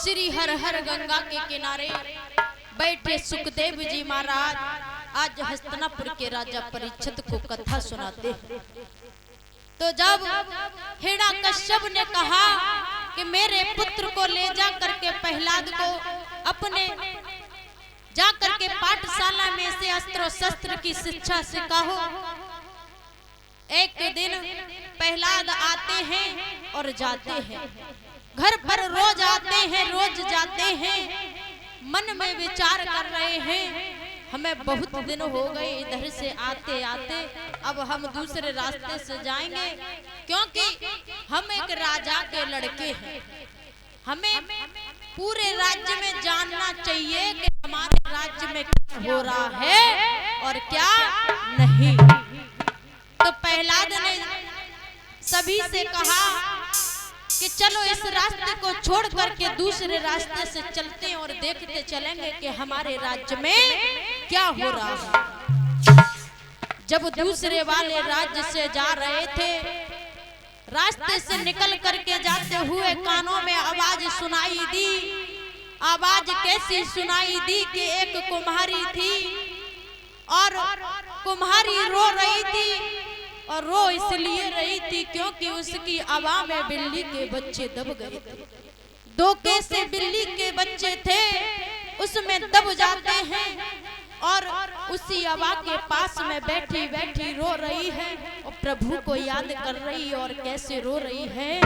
श्री हर हर गंगा के किनारे बैठे सुखदेव जी महाराज आज हस्तिनापुर के राजा परीक्षित को कथा सुनाते। तो जब हिरण्यकश्यप ने कहा कि मेरे पुत्र को ले जा करके प्रहलाद को अपने जा करके पाठशाला में से अस्त्र शस्त्र की शिक्षा सिखाओ। एक दिन प्रहलाद आते हैं और जाते हैं, घर पर रोज आते हैं रोज जाते हैं, मन में विचार कर रहे हैं हमें बहुत दिन हो गए इधर से आते आते, अब हम दूसरे रास्ते से जाएंगे क्योंकि हम एक राजा के लड़के हैं। हमें पूरे राज्य में जानना चाहिए कि हमारे राज्य में क्या हो रहा है और क्या नहीं। तो प्रहलाद ने सभी से कहा कि चलो इस रास्ते को छोड़ करके दूसरे रास्ते से चलते हैं और देखते चलेंगे कि हमारे राज्य में क्या हो रहा है। जब दूसरे वाले राज्य से जा रहे थे, रास्ते से निकल करके जाते हुए कानों में आवाज सुनाई दी। आवाज कैसी सुनाई दी कि एक कुम्हारी थी और कुम्हारी रो रही थी, और रो इसलिए रही थी क्योंकि उसकी आवाज में बिल्ली के बच्चे दब गए थे। धोखे से बिल्ली के बच्चे थे उसमें दब जाते हैं, और उसी आवाज के पास में बैठी बैठी रो रही है और प्रभु को याद कर रही है। और कैसे रो रही है,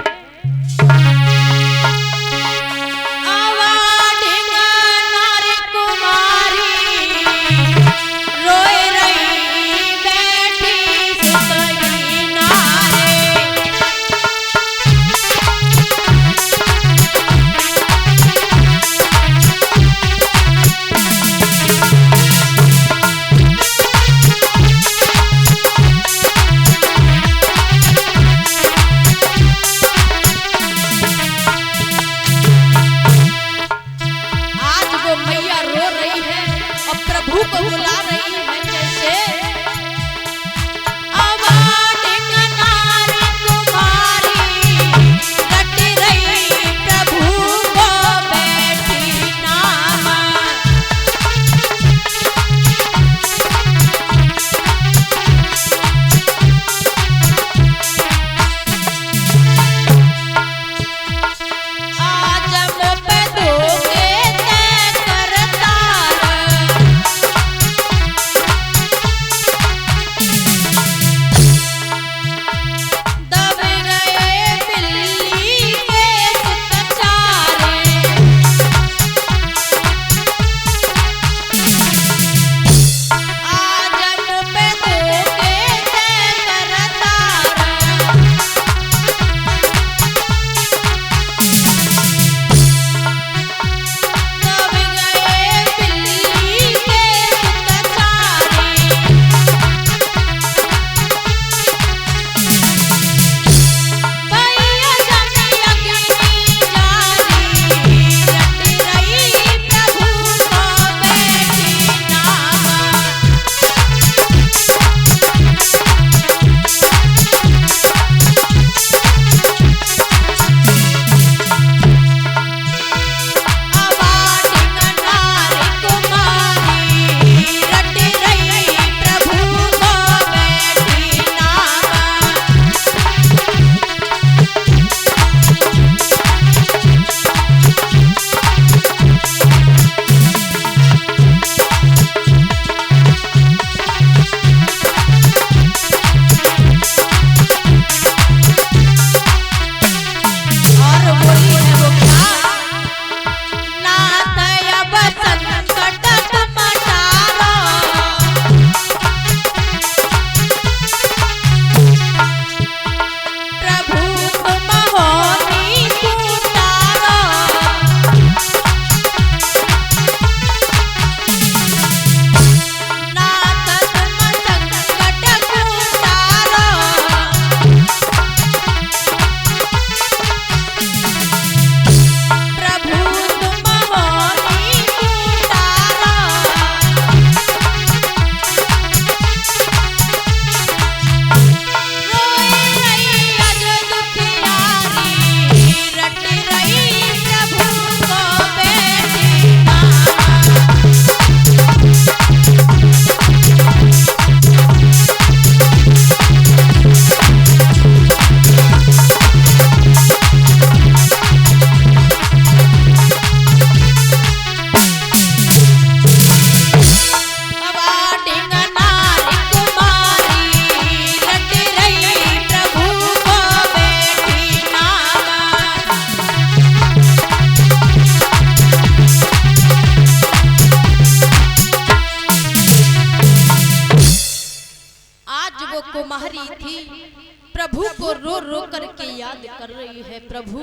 रो रो करके याद कर रही है। प्रभु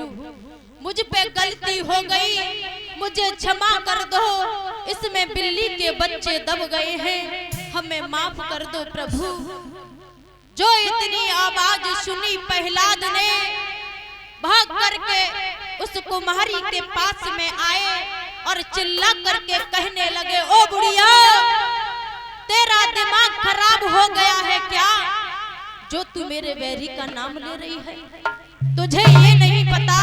मुझ पे गलती हो गई, मुझे क्षमा कर दो, इसमें बिल्ली के बच्चे दब गए हैं, हमें माफ कर दो प्रभु। जो इतनी आवाज सुनी प्रहलाद ने, भाग करके उस कुम्हारी के पास में आए और चिल्ला करके कहने लगे, ओ बुढ़िया, तेरा दिमाग खराब हो गया है क्या, जो तू मेरे बैरी का नाम ले रही है? तुझे ये नहीं पता,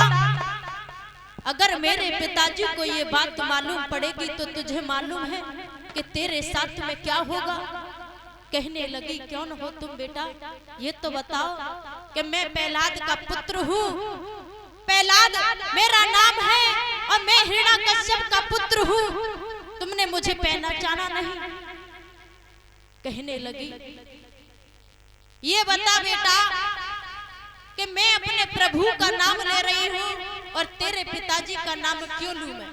अगर मेरे पिताजी को ये बात मालूम पड़ेगी तो तुझे मालूम है कि तेरे साथ में क्या होगा। कहने लगी, कौन हो तुम बेटा, ये तो बताओ कि मैं प्रहलाद का पुत्र हूँ, प्रहलाद मेरा नाम है और मैं हिरण्यकश्यप का पुत्र हूँ, तुमने मुझे पहचाना नहीं। कहने लगी, ये बता बेटा कि मैं अपने प्रभु का नाम ले रही हूँ और तेरे पिताजी का नाम क्यों लूं मैं?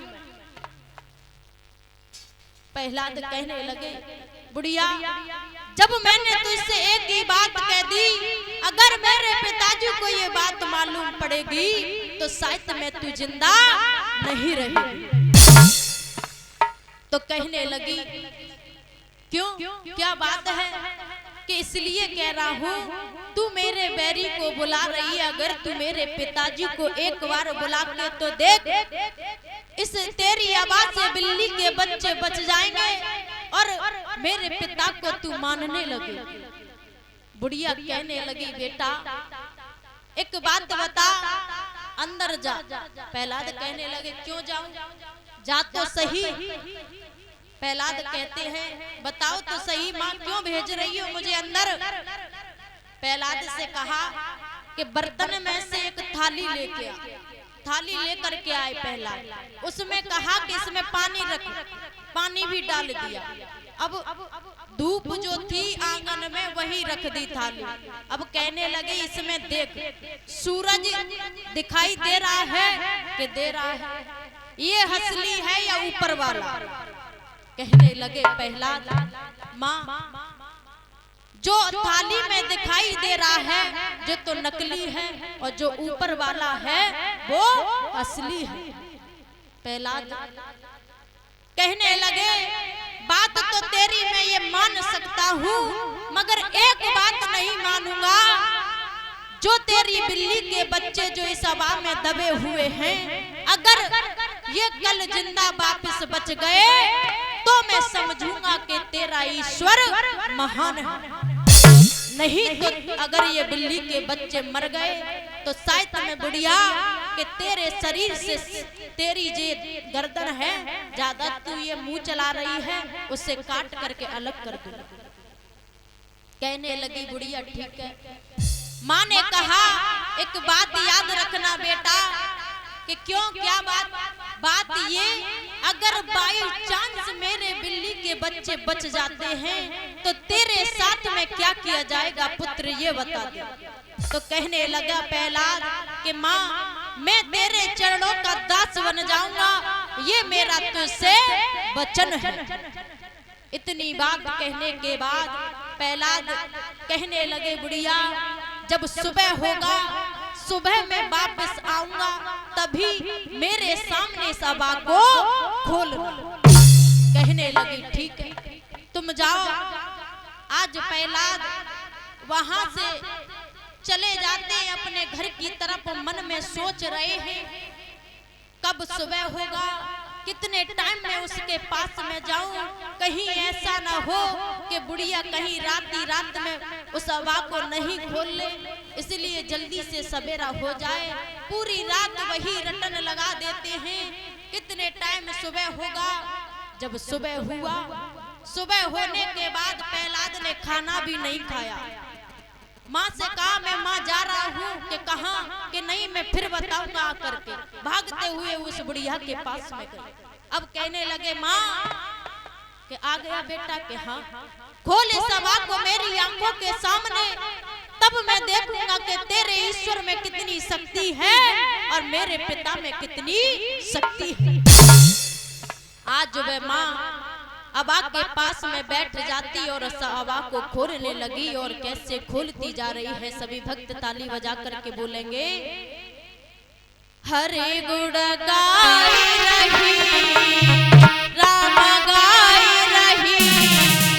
प्रहलाद कहने लगे, बुढ़िया, जब मैंने तुझसे एक ही बात कह दी, अगर मेरे पिताजी को ये बात मालूम पड़ेगी तो शायद मैं तू जिंदा नहीं रहेगी। तो कहने लगी, क्यों, क्या बात है? कि इसलिए कह रहा हूँ, तू मेरे बैरी को बुला रही है, अगर तू मेरे पिताजी को एक बार बुला के तो देख, इस तेरी आवाज से बिल्ली के बच्चे बच जाएंगे और मेरे पिता को तू मानने लगे। बुढ़िया कहने लगी, बेटा एक बात बता, अंदर जा। प्रहलाद कहने लगे, क्यों जाऊं, जा तो सही। प्रहलाद कहते हैं, बताओ तो सही माँ, क्यों भेज रही हो मुझे अंदर? प्रहलाद से कहा कि बर्तन में से एक थाली लेके आ। थाली लेकर के आए प्रहलाद, उसमें कहा कि इसमें पानी रख, पानी भी डाल दिया। अब धूप जो थी आंगन में वही रख दी थाली। अब कहने लगे, इसमें देख, सूरज दिखाई दे रहा है कि दे रहा है, ये असली है या ऊपर वाला? कहने लगे प्रहलाद, माँ जो थाली में दिखाई दे रहा है जो तो नकली है और जो ऊपर वाला है वो असली है। प्रहलाद कहने लगे, बात तो तेरी मैं ये मान सकता हूँ, मगर एक बात नहीं मानूंगा, जो तेरी बिल्ली के बच्चे जो इस हवा में दबे हुए हैं, अगर ये कल जिंदा वापस बच गए तो मैं समझूंगा कि तेरा ईश्वर महान है। नहीं तो अगर ये बिल्ली के बच्चे मर गए तो शायद मैं बुढ़िया कि तेरे शरीर से तेरी जे गर्दन है ज्यादा तू ये मुंह चला रही है, उसे काट करके अलग कर दूं। कहने लगी बुढ़िया, ठीक है। माँ ने कहा, एक बात याद रखना बेटा, कि क्यों, क्या बात? बात ये, अगर बाई चांस मेरे बिल्ली के बच्चे बच जाते हैं तो तेरे साथ में क्या किया जाएगा पुत्र, ये बता दे। तो कहने लगा प्रहलाद कि माँ, मैं तेरे चरणों का दास बन जाऊंगा, ये मेरा तुझसे वचन है। इतनी बात कहने के बाद प्रहलाद कहने लगे, बुढ़िया, जब सुबह होगा, सुबह मैं वापस आऊंगा, तभी मेरे सामने सभा को खोलना। कहने लगी, ठीक है, तुम जाओ। आज प्रहलाद वहां से चले जाते हैं अपने घर की तरफ, मन में सोच रहे हैं कब सुबह होगा, कितने टाइम में उसके पास में जाऊं, कहीं ऐसा ना हो कि बुढ़िया कहीं रात में उस हवा को नहीं खोल ले, इसलिए जल्दी से सवेरा हो जाए। पूरी रात वही रटन लगा देते हैं, कितने टाइम सुबह होगा। जब सुबह हुआ, सुबह होने के बाद प्रहलाद ने खाना भी नहीं खाया। माँ से कहा, मैं माँ जा रहा हूँ। कि कहाँ? कि नहीं, मैं फिर बताऊंगा आकर के। भागते हुए उस बुढ़िया के पास में गए। अब कहने लगे, माँ कि आ गया बेटा? कि हाँ। खोल इस हवा को मेरी आंखों के सामने, तब मैं देखूंगा कि तेरे ईश्वर में कितनी शक्ति है और मेरे पिता में कितनी शक्ति है। आज वह माँ अबा के पास में बैठ जाती और अबा को खोलने लगी। और कैसे खोलती जा रही है, सभी भक्त ताली बजा करके बोलेंगे, हरे गुण गाई रही राम गाई रही,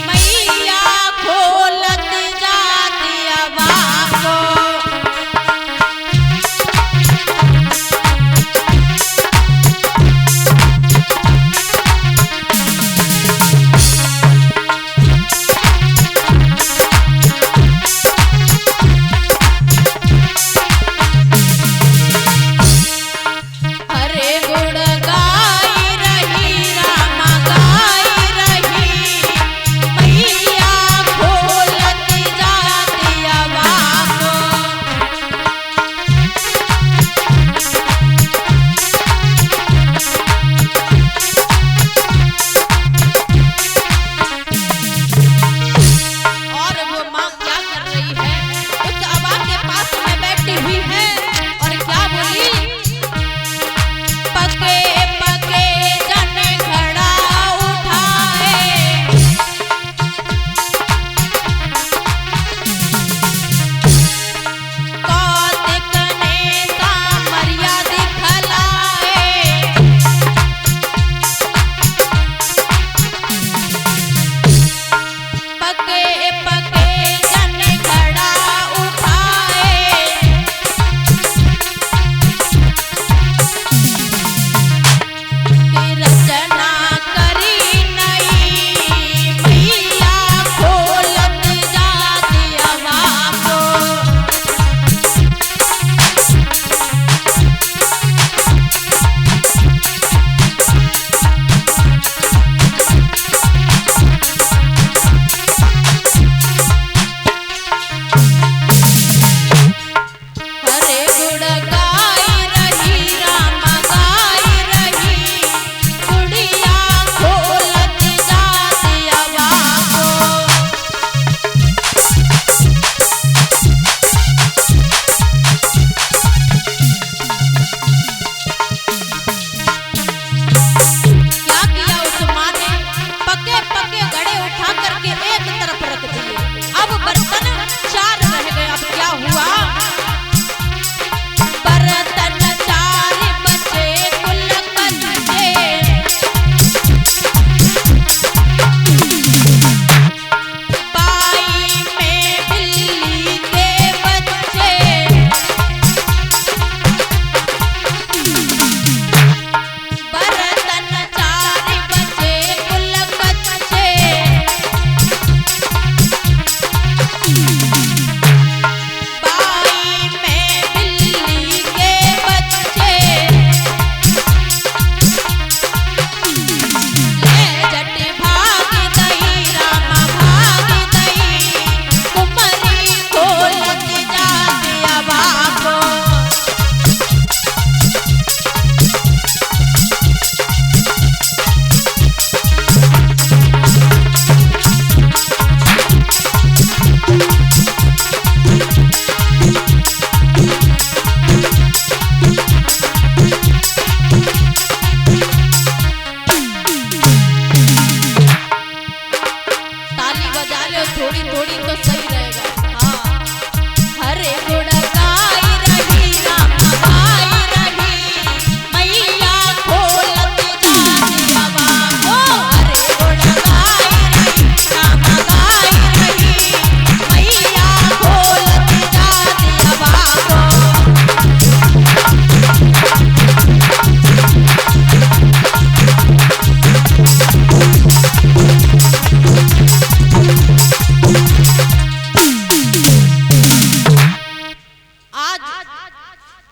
मैया खोलत जाती अबा को।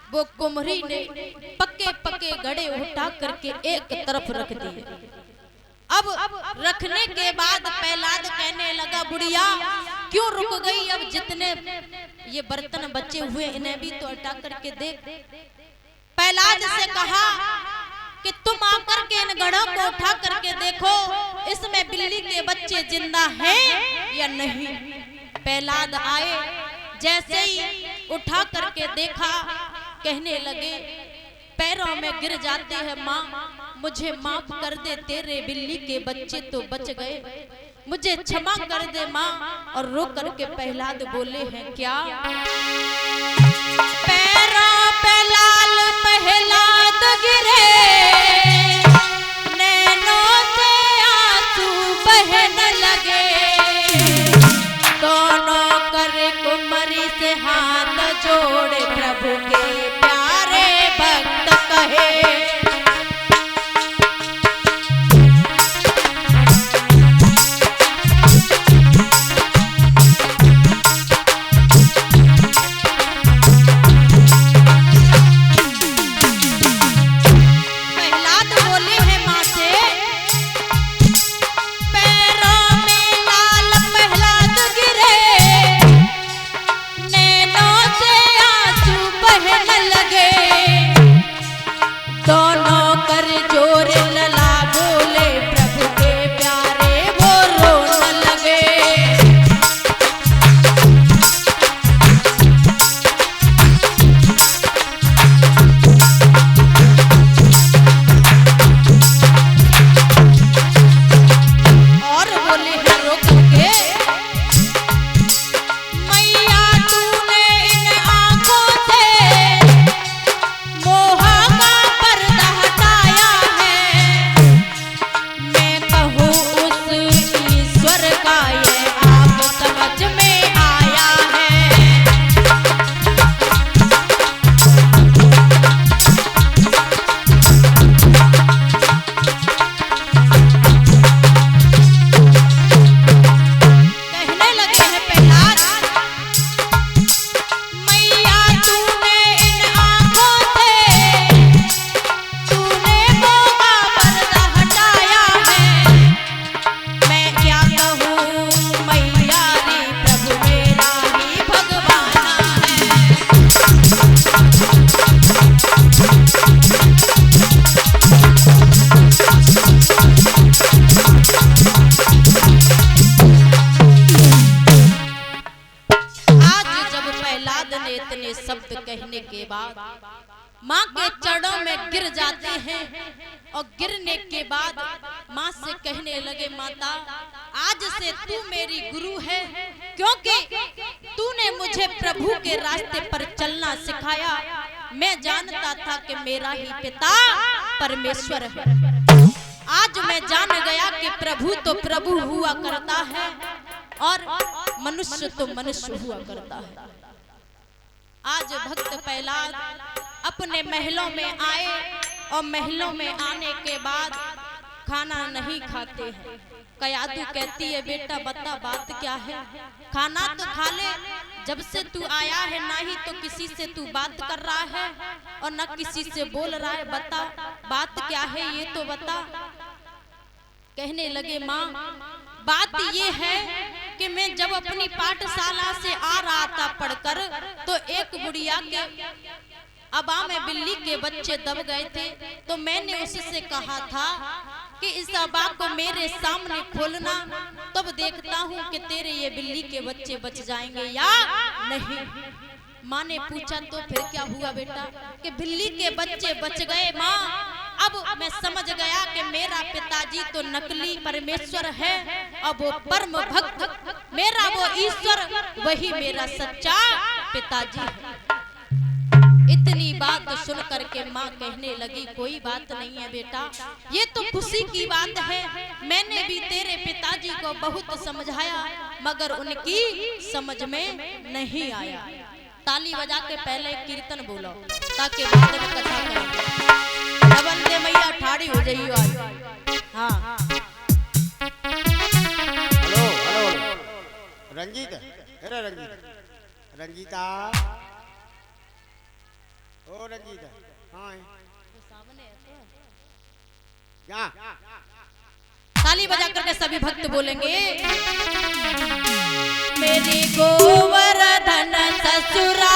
वो कुम्हरी ने पक्के पक्के घड़े उठा करके एक तरफ रख दिए। अब रखने के बाद प्रहलाद कहने लगा, बुढ़िया क्यों रुक गई? अब जितने ये बर्तन बचे हुए इन्हें भी तो हटा करके देख। प्रहलाद से कहा कि तुम आकर के इन घड़ों को उठा करके देखो, इसमें बिल्ली के बच्चे जिंदा हैं या नहीं। प्रहलाद आए, जैसे ही उठा करके देखा, कहने लगे, पैरों में गिर जाते हैं माँ, मुझे माफ कर दे, तेरे बिल्ली के बच्चे तो बच गए, मुझे क्षमा कर दे माँ। और रो करके प्रहलाद बोले हैं क्या, पैरों पे लाल प्रहलाद गिरे, नैनों से आंसू बहने लगे, दोनों कर कुमरी से हाथ जोड़े प्रभु के प्यारे भक्त कहे, कहने के बाद माँ के चरणों में गिर जाते हैं और गिरने के बाद माँ से कहने लगे, माता आज से तू मेरी गुरु है, क्योंकि तूने मुझे प्रभु के रास्ते पर चलना सिखाया। मैं जानता था कि मेरा ही पिता परमेश्वर है, आज मैं जान गया कि प्रभु तो प्रभु हुआ करता है और मनुष्य तो मनुष्य हुआ करता है। आज भक्त प्रहलाद अपने महलों में आए और महलों में आने के बाद खाना नहीं खाते हैं। कयादू कहती है, बेटा बता बात क्या है, खाना तो खा ले, जब से तू आया है ना ही तो किसी से तू बात कर रहा है और न किसी से बोल रहा है, बता बात क्या है ये तो बता। कहने लगे, माँ बात ये है कि मैं जब अपनी पाठशाला से आ रहा था पढ़कर तो एक बुढ़िया के अबा में बिल्ली के बच्चे दब गए थे, तो मैंने उससे कहा था कि इस अबा को मेरे सामने खोलना, तब देखता हूँ कि तेरे ये बिल्ली के बच्चे बच जाएंगे या नहीं। माँ ने पूछा तो फिर क्या हुआ बेटा, कि बिल्ली के बच्चे बच गए माँ। अब मैं समझ गया कि मेरा पिताजी तो नकली परमेश्वर है, अब वो परम भक्त मेरा वो ईश्वर वही मेरा सच्चा पिताजी है। इतनी बात सुन करके माँ कहने लगी, कोई बात नहीं है बेटा, ये तो खुशी की बात है। मैंने भी तेरे पिताजी को बहुत समझाया मगर उनकी समझ में नहीं आया। ताली बजा के पहले कीर्तन बोलो ताकि बाद में कथा करें। बंदे मैया ठाड़ी हो जाइयो आज। हाँ हेलो हेलो रंजीत, अरे रंजीता ओ रंजीता, हाँ क्या? ताली बजा करके सभी भक्त बोलेंगे, मेरी गोवर्धन ससुरा